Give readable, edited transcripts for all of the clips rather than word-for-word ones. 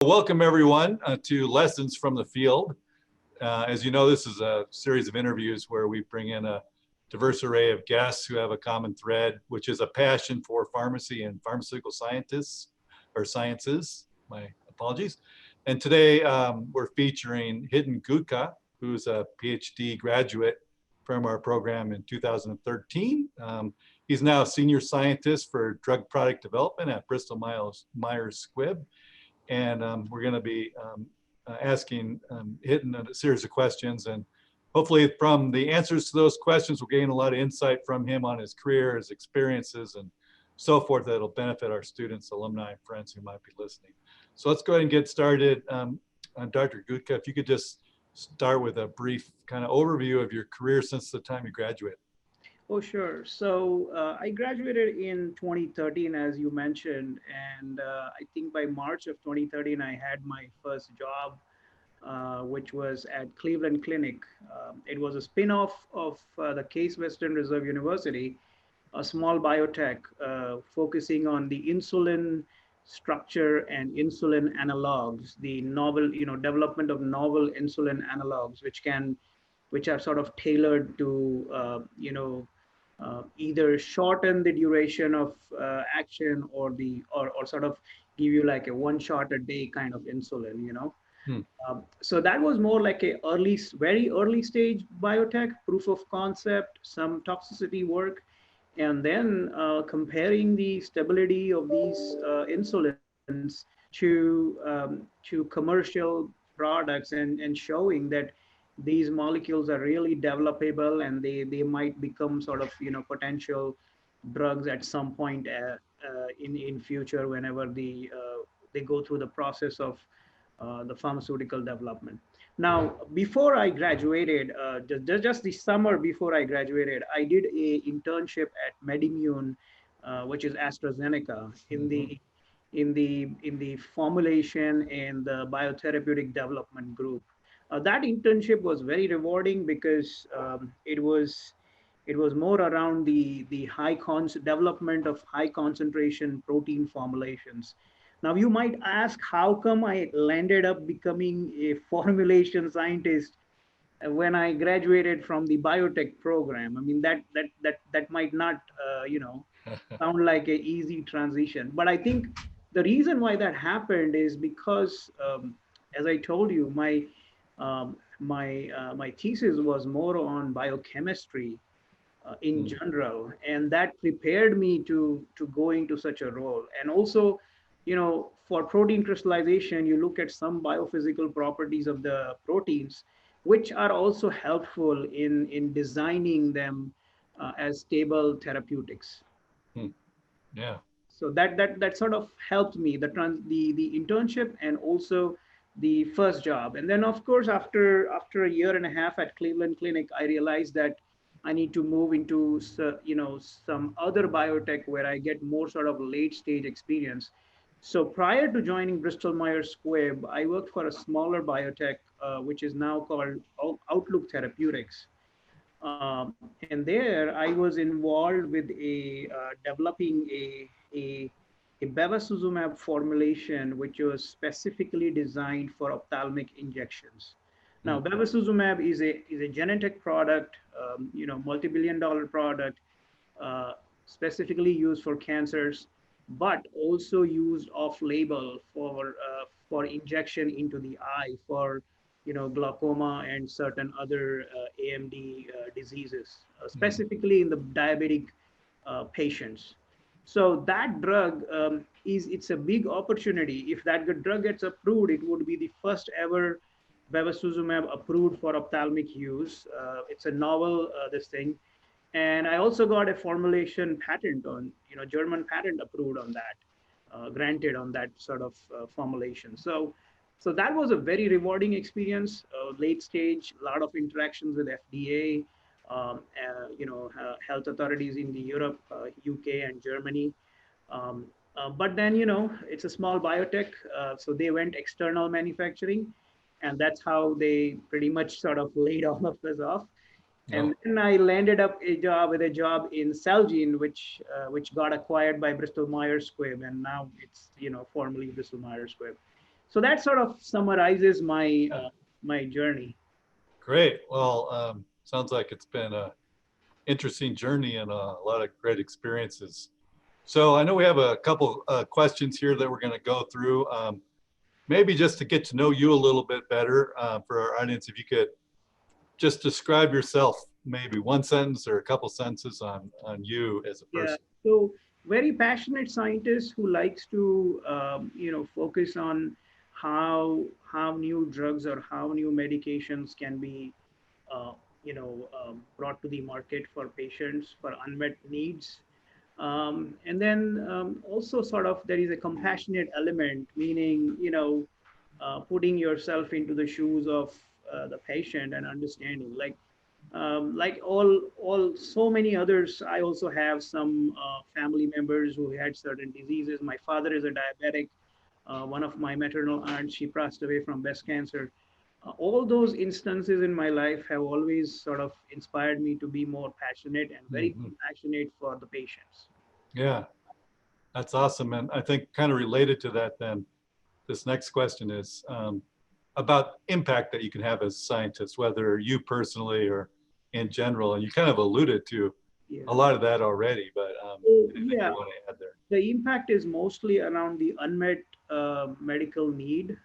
Welcome everyone to Lessons from the Field. As you know, this is a series of interviews where we bring in a diverse array of guests who have a common thread, which is a passion for pharmacy and pharmaceutical scientists or sciences, my apologies. And today we're featuring Hiten Gutka, who's a PhD graduate from our program in 2013. He's now a senior scientist for drug product development at Bristol Myers Squibb. And we're going to be asking Hiten a series of questions, and hopefully from the answers to those questions we'll gain a lot of insight from him on his career, his experiences, and so forth that'll benefit our students, alumni, and friends who might be listening. So let's go ahead and get started. Dr. Gutka, if you could just start with a brief kind of overview of your career since the time you graduated. Oh, sure. So I graduated in 2013, as you mentioned, and I think by March of 2013, I had my first job, which was at Cleveland Clinic. It was a spin-off of the Case Western Reserve University, a small biotech focusing on the insulin structure and insulin analogs, the novel, development of novel insulin analogs, which are sort of tailored to, either shorten the duration of action or sort of give you like a one shot a day kind of insulin. Hmm. So that was more like very early stage biotech, proof of concept, some toxicity work, and then comparing the stability of these insulins to commercial products and showing that these molecules are really developable and they might become sort of potential drugs at some point in future whenever they go through the process of the pharmaceutical development. Now, before I graduated, just the summer before I graduated, I did a internship at MedImmune, which is AstraZeneca, in the formulation and the biotherapeutic development group. That internship was very rewarding because it was more around the development of high concentration protein formulations. Now you might ask, how come I landed up becoming a formulation scientist when I graduated from the biotech program? I mean, that might not, sound like a easy transition. But I think the reason why that happened is because, as I told you, my thesis was more on biochemistry in general, and that prepared me to go into such a role. And also, for protein crystallization, you look at some biophysical properties of the proteins, which are also helpful in designing them as stable therapeutics. Hmm. Yeah. So that sort of helped me, the internship and also the first job. And then of course after a year and a half at Cleveland Clinic, I realized that I need to move into some other biotech where I get more sort of late stage experience. So prior to joining Bristol Myers Squibb, I worked for a smaller biotech, which is now called Outlook Therapeutics. And there I was involved with developing a bevacizumab formulation, which was specifically designed for ophthalmic injections. Now, bevacizumab is a genetic product, multi-billion-dollar product, specifically used for cancers, but also used off-label for injection into the eye for glaucoma and certain other AMD diseases, specifically in the diabetic patients. So that drug it's a big opportunity. If that drug gets approved, it would be the first ever bevacizumab approved for ophthalmic use. It's a novel this thing, and I also got a formulation patent on, German patent approved on that, granted on that sort of formulation. So that was a very rewarding experience. Late stage, a lot of interactions with FDA, health authorities in the Europe, UK, and Germany. But then, it's a small biotech, so they went external manufacturing, and that's how they pretty much sort of laid all of us off. And then I landed up a job in Celgene, which got acquired by Bristol Myers Squibb, and now it's formerly Bristol Myers Squibb. So that sort of summarizes my my journey. Great. Well, sounds like it's been a interesting journey and a lot of great experiences. So I know we have a couple questions here that we're going to go through. Maybe just to get to know you a little bit better for our audience, if you could just describe yourself, maybe one sentence or a couple sentences on you as a Yeah. person. So very passionate scientist who likes to focus on how new drugs or how new medications can be brought to the market for patients for unmet needs. And then also sort of there is a compassionate element, meaning putting yourself into the shoes of the patient and understanding. Like all so many others, I also have some family members who had certain diseases. My father is a diabetic. One of my maternal aunts, she passed away from breast cancer. All those instances in my life have always sort of inspired me to be more passionate and very Mhm. compassionate for the patients. Yeah, that's awesome. And I think kind of related to that, then this next question is about impact that you can have as scientists, whether you personally or in general. And you kind of alluded to Yeah. a lot of that already, but So, anything yeah, you want to add there? the impact is mostly around the unmet medical need.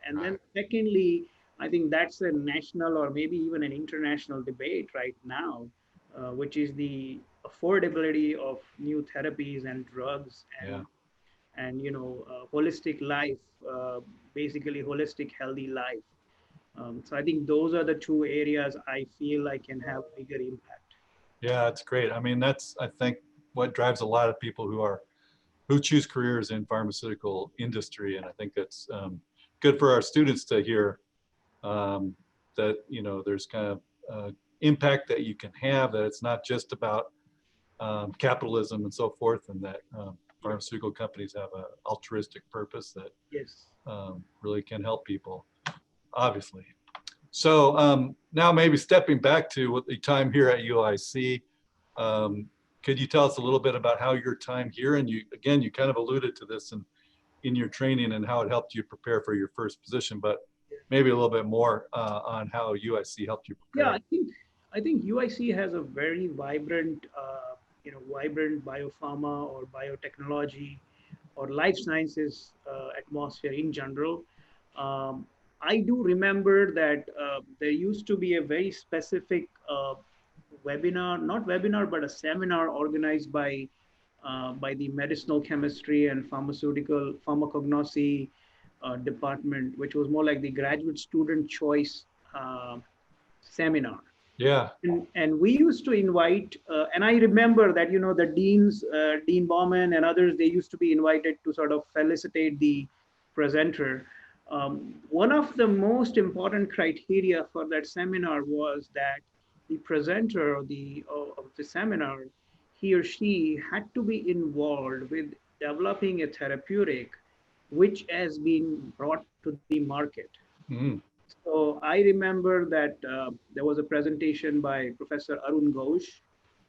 And then, secondly, I think that's a national or maybe even an international debate right now, which is the affordability of new therapies and drugs Yeah. and holistic life, basically holistic healthy life. So I think those are the two areas I feel I can have bigger impact. Yeah, that's great. I mean, that's, I think, what drives a lot of people who choose careers in pharmaceutical industry. And I think that's good for our students to hear um, that, there's kind of impact that you can have, that it's not just about capitalism and so forth, and that Yeah. pharmaceutical companies have an altruistic purpose that Yes. really can help people, obviously. So now maybe stepping back to what the time here at UIC, um, could you tell us a little bit about how your time here, and you kind of alluded to this in your training and how it helped you prepare for your first position, but maybe a little bit more on how UIC helped you Yeah, prepare. I think UIC has a very vibrant, vibrant biopharma or biotechnology or life sciences atmosphere in general. Um, I do remember that there used to be a very specific webinar, not webinar, but a seminar organized by the medicinal chemistry and pharmaceutical pharmacognosy department, which was more like the graduate student choice uh, seminar. Yeah. And we used to invite, and I remember that, the deans, Dean Bauman and others, they used to be invited to sort of felicitate the presenter. One of the most important criteria for that seminar was that the presenter of the seminar, he or she had to be involved with developing a therapeutic which has been brought to the market. Mm-hmm. So I remember that there was a presentation by Professor Arun Ghosh,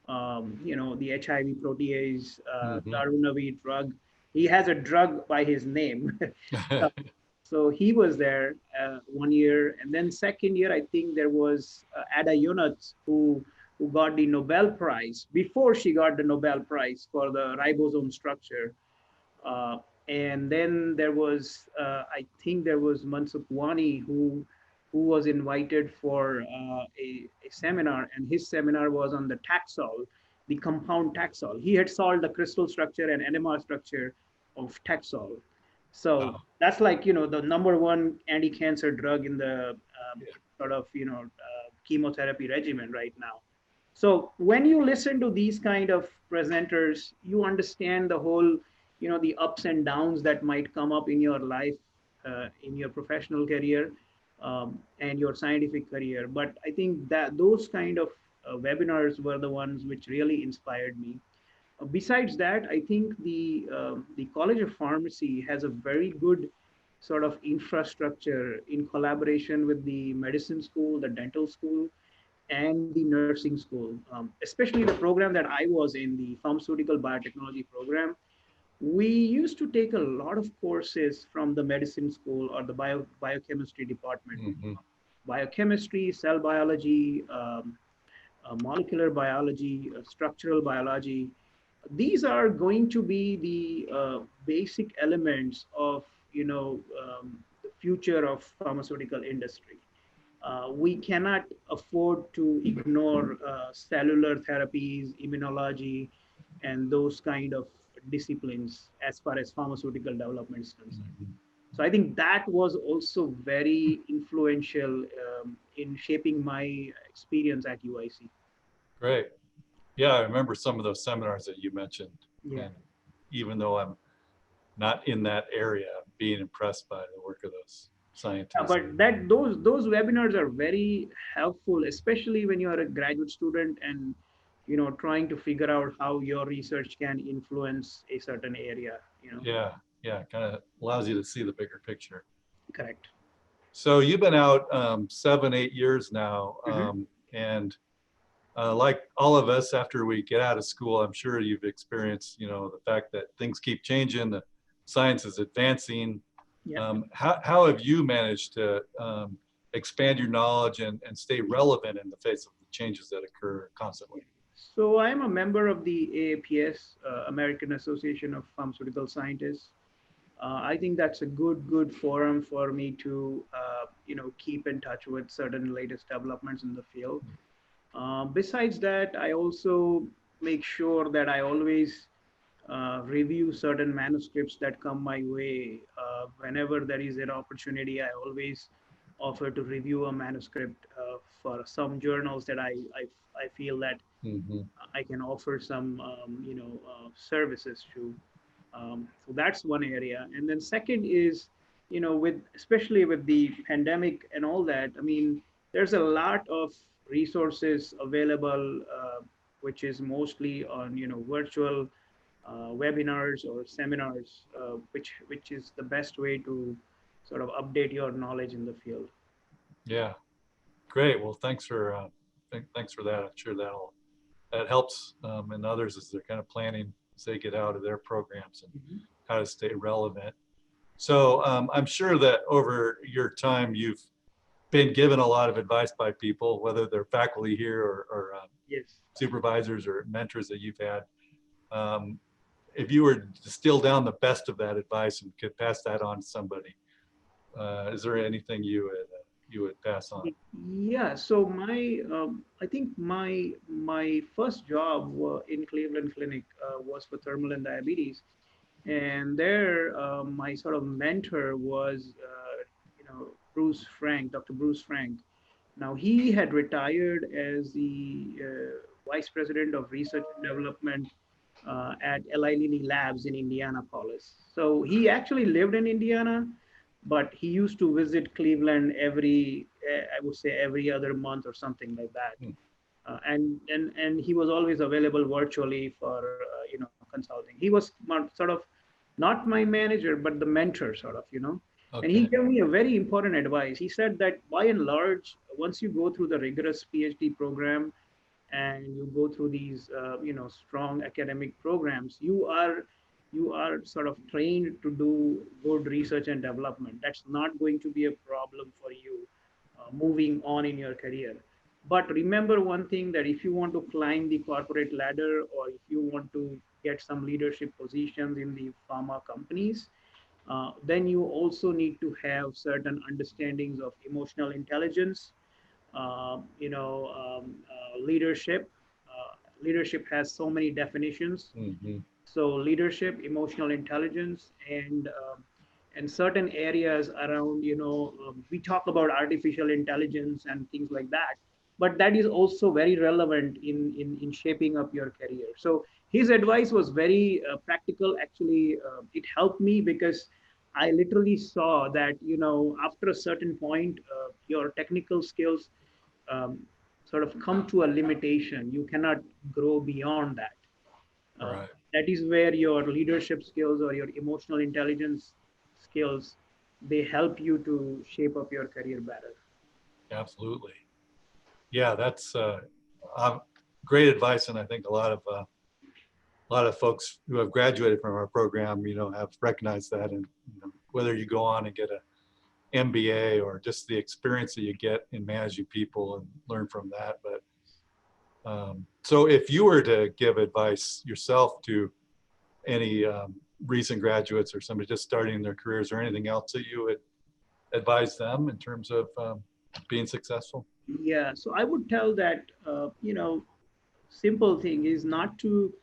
the HIV protease, Mm-hmm. Darunavir drug. He has a drug by his name. So he was there 1 year. And then second year, I think there was Ada Yonuts who got the Nobel Prize before she got the Nobel Prize for the ribosome structure. Uh, and then there was, I think there was Mansukh Wani who was invited for a seminar, and his seminar was on the Taxol, the compound Taxol. He had solved the crystal structure and NMR structure of Taxol. So Wow. that's like the number one anti-cancer drug in the Yeah. sort of chemotherapy regimen right now. So when you listen to these kind of presenters, you understand the whole, the ups and downs that might come up in your life, in your professional career, and your scientific career. But I think that those kind of webinars were the ones which really inspired me. Besides that, I think the College of Pharmacy has a very good sort of infrastructure in collaboration with the medicine school, the dental school, and the nursing school. Especially the program that I was in, the pharmaceutical biotechnology program, We used to take a lot of courses from the medicine school or the biochemistry department. Hmm. Biochemistry, cell biology, molecular biology, structural biology. These are going to be the basic elements of the future of pharmaceutical industry. We cannot afford to ignore cellular therapies, immunology, and those kind of disciplines as far as pharmaceutical development is concerned. Hmm. So I think that was also very influential in shaping my experience at UIC. Great. Yeah, I remember some of those seminars that you mentioned. Yeah. And even though I'm not in that area, being impressed by the work of those Yeah, scientists. but that those webinars are very helpful, especially when you are a graduate student and trying to figure out how your research can influence a certain area. Yeah, yeah, kind of allows you to see the bigger picture. Correct. So you've been out 7, 8 years now, Hmm. and like all of us, after we get out of school, I'm sure you've experienced, the fact that things keep changing, the science is advancing. Yeah. How have you managed to expand your knowledge and stay relevant in the face of the changes that occur constantly? So I'm a member of the AAPS, American Association of Pharmaceutical Scientists. I think that's a good forum for me to keep in touch with certain latest developments in the field. Besides that, I also make sure that I always review certain manuscripts that come my way. Whenever there is an opportunity, I always offer to review a manuscript for some journals that I feel that Hmm. I can offer some services to. So that's one area. And then second is, with especially with the pandemic and all that, I mean, there's a lot of resources available, which is mostly on virtual webinars or seminars, which is the best way to sort of update your knowledge in the field. Yeah, great. Well, thanks for that. I'm sure that helps and others as they're kind of planning as they get out of their programs and Mhm. how to stay relevant. So I'm sure that over your time you've been given a lot of advice by people, whether they're faculty here or Yes. supervisors or mentors that you've had. Um, if you were to distill down the best of that advice and could pass that on to somebody, is there anything you would pass on? Yeah, so I think my first job in Cleveland Clinic was for thermal and diabetes, and there my sort of mentor was Bruce Frank, Dr. Bruce Frank. Now he had retired as the vice president of research and development at Eli Lilly Labs in Indianapolis. So he actually lived in Indiana, but he used to visit Cleveland I would say every other month or something like that. Hmm. And he was always available virtually for consulting. He was sort of not my manager, but the mentor, sort of. And he Okay. gave me a very important advice. He said that by and large, once you go through the rigorous PhD program and you go through these strong academic programs, you are sort of trained to do good research and development. That's not going to be a problem for you moving on in your career. But remember one thing, that if you want to climb the corporate ladder, or if you want to get some leadership positions in the pharma companies, then you also need to have certain understandings of emotional intelligence, leadership. Leadership has so many definitions. Hmm. So leadership, emotional intelligence, and certain areas around, we talk about artificial intelligence and things like that, but that is also very relevant in shaping up your career. So his advice was very practical. Actually, it helped me because I literally saw that, after a certain point, your technical skills um, sort of come to a limitation. You cannot grow beyond that. Uh, Right. that is where your leadership skills or your emotional intelligence skills, they help you to shape up your career better. Absolutely. Yeah, that's great advice, and I think a lot of a lot of folks who have graduated from our program, have recognized that. And whether you go on and get a MBA or just the experience that you get in managing people and learn from that. But so if you were to give advice yourself to any recent graduates or somebody just starting their careers or anything else that you would advise them in terms of being successful? Yeah, so I would tell that, simple thing is not to,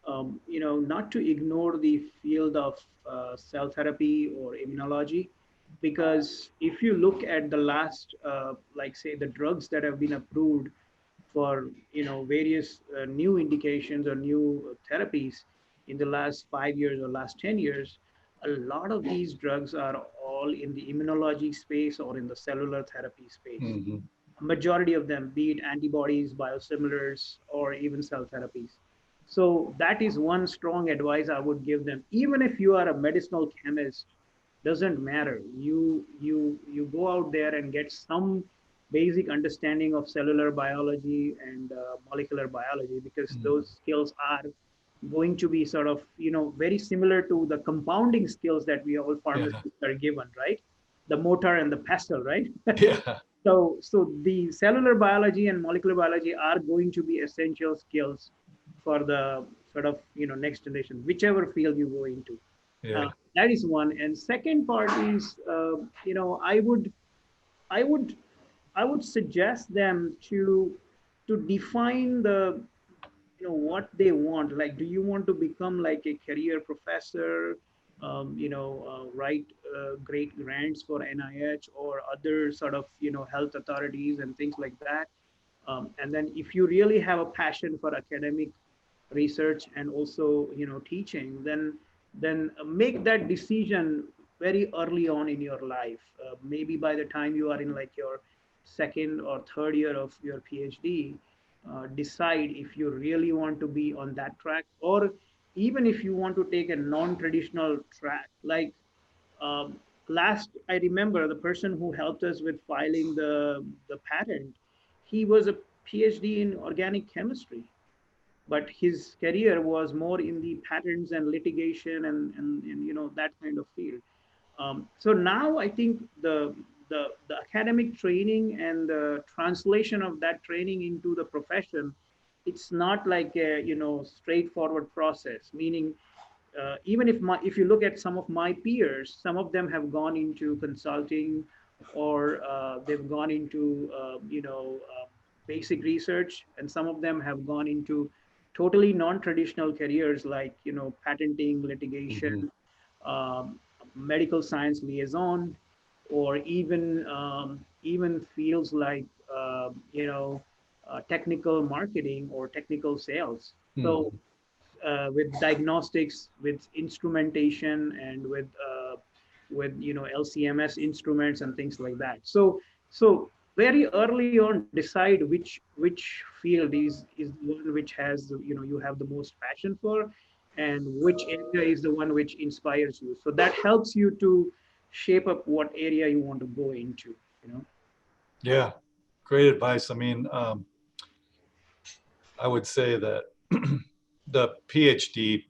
not to ignore the field of cell therapy or immunology, because if you look at the last, like say the drugs that have been approved for, various new indications or new therapies in the last 5 years or last 10 years, a lot of these drugs are all in the immunology space or in the cellular therapy space. Mm-hmm. Majority of them, be it antibodies, biosimilars, or even cell therapies. So that is one strong advice I would give them. Even if you are a medicinal chemist, doesn't matter. You go out there and get some basic understanding of cellular biology and molecular biology, because Mm-hmm. those skills are going to be sort of very similar to the compounding skills that we all Yeah. pharmacists are given, right? The mortar and the pestle, right? Yeah. So the cellular biology and molecular biology are going to be essential skills for the sort of next generation, whichever field you go into. Yeah. That is one. And second part is, I would I would suggest them to define the what they want. Like, do you want to become like a career professor, write great grants for NIH or other sort of health authorities and things like that. And then if you really have a passion for academic research and also teaching, then make that decision very early on in your life. Maybe by the time you are in like your second or third year of your PhD, decide if you really want to be on that track, or even if you want to take a non-traditional track. Like, um, last I remember, the person who helped us with filing the patent, he was a PhD in organic chemistry, but his career was more in the patents and litigation and that kind of field. So now I think the academic training and the translation of that training into the profession, it's not like a straightforward process. Meaning, even if you look at some of my peers, some of them have gone into consulting, or they've gone into basic research, and some of them have gone into totally non-traditional careers like patenting, Mm-hmm. litigation, um, medical science liaison, or even fields like technical marketing or technical sales. So Mm-hmm. with diagnostics, with instrumentation, and with LCMS instruments and things like that. So very early on, decide which field is the one which has you have the most passion for, and which area is the one which inspires you. So that helps you to shape up what area you want to go into. You know. Yeah. Great advice. I mean, I would say that the PhD,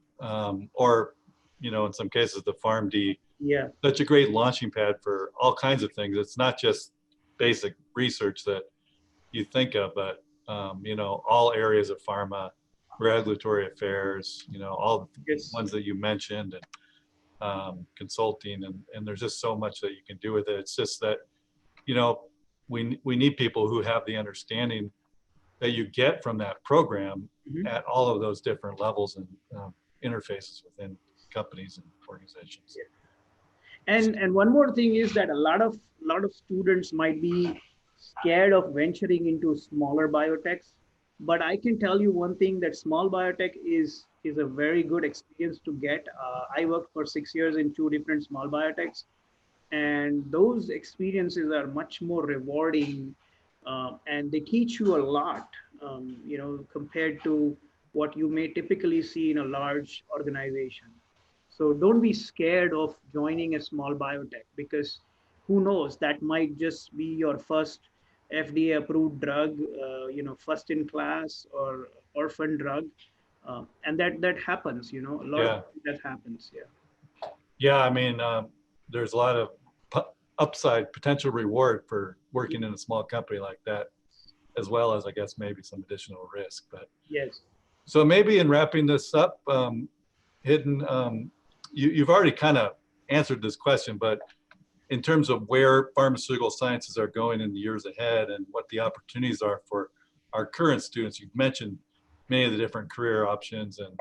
or, in some cases, the PharmD, Yeah. such a great launching pad for all kinds of things. It's not just basic research that you think of, but, all areas of pharma, regulatory affairs, all the Yes. ones that you mentioned, and consulting, and there's just so much that you can do with it. It's just that, you know, we need people who have the understanding that you get from that program Mhm. at all of those different levels and interfaces within companies and organizations. And one more thing is that a lot of students might be scared of venturing into smaller biotechs, but I can tell you one thing, that small biotech is a very good experience to get. I worked for 6 years in two different small biotechs, and those experiences are much more rewarding, and they teach you a lot, compared to what you may typically see in a large organization. So don't be scared of joining a small biotech, because who knows, that might just be your first FDA approved drug, first in class or orphan drug. And that happens, you know, a lot of Yeah. that happens. Yeah. Yeah, I mean, there's a lot of upside potential reward for working in a small company like that, as well as I guess maybe some additional risk. But Yes. so maybe in wrapping this up, Hidden, you've already kind of answered this question, but in terms of where pharmaceutical sciences are going in the years ahead and what the opportunities are for our current students, you've mentioned many of the different career options and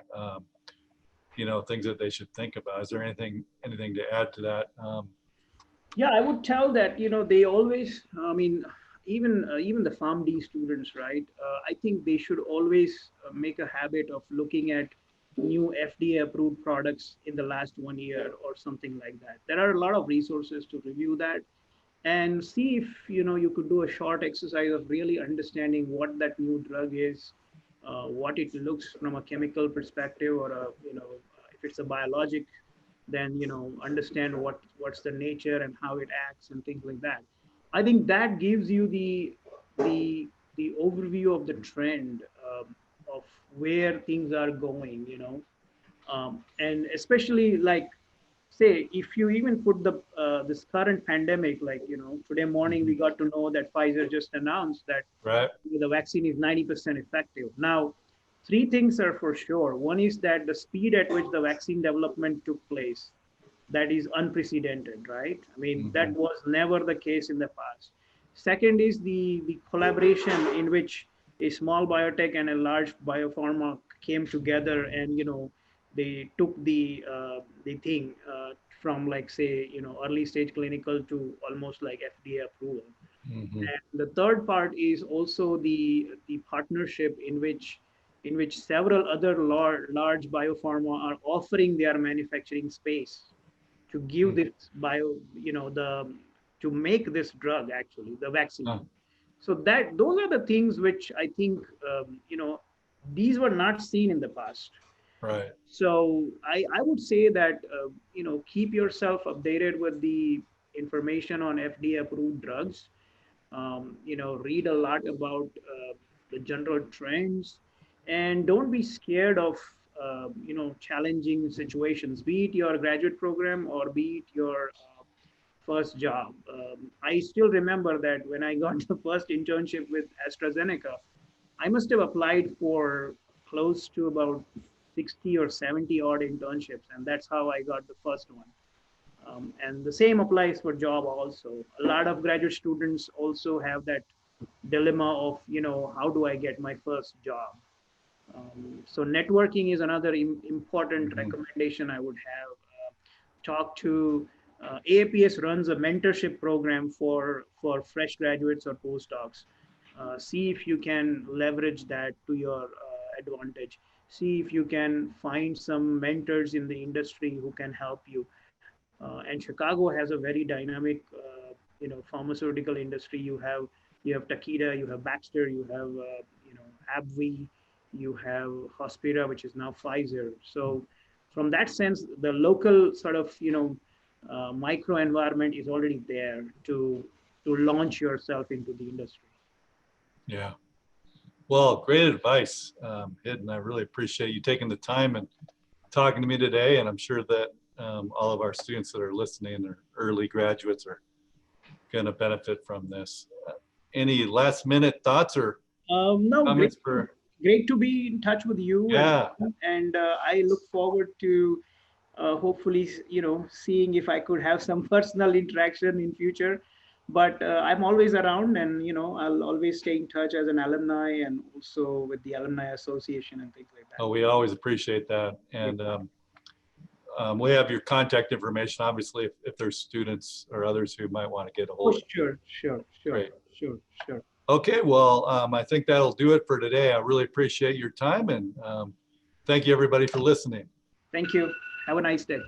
things that they should think about. Is there anything to add to that? Yeah, I would tell that, you know, they always, I mean, even the PharmD students, right? I think they should always make a habit of looking at new FDA approved products in the last 1 year or something like that. There are a lot of resources to review that and see if, you know, you could do a short exercise of really understanding what that new drug is, what it looks from a chemical perspective, or a, you know, if it's a biologic, then, you know, understand what's the nature and how it acts and things like that. I think that gives you the the overview of the trend, of where things are going, you know. And especially, like, say, if you even put the this current pandemic, like, you know, today morning we got to know that Pfizer just announced that Right. the vaccine is 90% effective. Now, three things are for sure. One is that the speed at which the vaccine development took place, that is unprecedented, right? I mean, that Mm-hmm. was never the case in the past. Second is the collaboration in which a small biotech and a large biopharma came together, and, you know, they took the thing from, like, say, you know, early stage clinical to almost like FDA approval. Mm-hmm. And the third part is also the partnership in which several other large biopharma are offering their manufacturing space to give this you know, to make this drug, actually the vaccine. Uh, So that those are the things which I think, you know, these were not seen in the past. right. So I would say that, you know, keep yourself updated with the information on FDA approved drugs. You know, read a lot about the general trends, and don't be scared of, you know, challenging situations, be it your graduate program or be it your first job. I still remember that when I got the first internship with AstraZeneca, I must have applied for close to about 60 or 70 odd internships, and that's how I got the first one. And the same applies for job also. A lot of graduate students also have that dilemma of, you know, how do I get my first job? So networking is another important Mm-hmm. recommendation I would have. Talk to AAPS runs a mentorship program for fresh graduates or postdocs. See if you can leverage that to your advantage. See if you can find some mentors in the industry who can help you. And Chicago has a very dynamic, you know, pharmaceutical industry. You have Takeda, you have Baxter, you have, you know, AbbVie, you have Hospira, which is now Pfizer. So from that sense, the local sort of, you know, micro environment is already there to launch yourself into the industry. Yeah. Well, great advice, Hidden. I really appreciate you taking the time and talking to me today. And I'm sure that all of our students that are listening or early graduates are going to benefit from this. Any last minute thoughts or No, comments for? great to be in touch with you, Yeah. and I look forward to hopefully, you know, seeing if I could have some personal interaction in future. But I'm always around, and, you know, I'll always stay in touch as an alumni and also with the alumni association and things like that. Oh, we always appreciate that. And we have your contact information, obviously, if there's students or others who might want to get a Oh, hold of you. Great. sure. Okay, well, I think that'll do it for today. I really appreciate your time and thank you everybody for listening. Thank you. Have a nice day.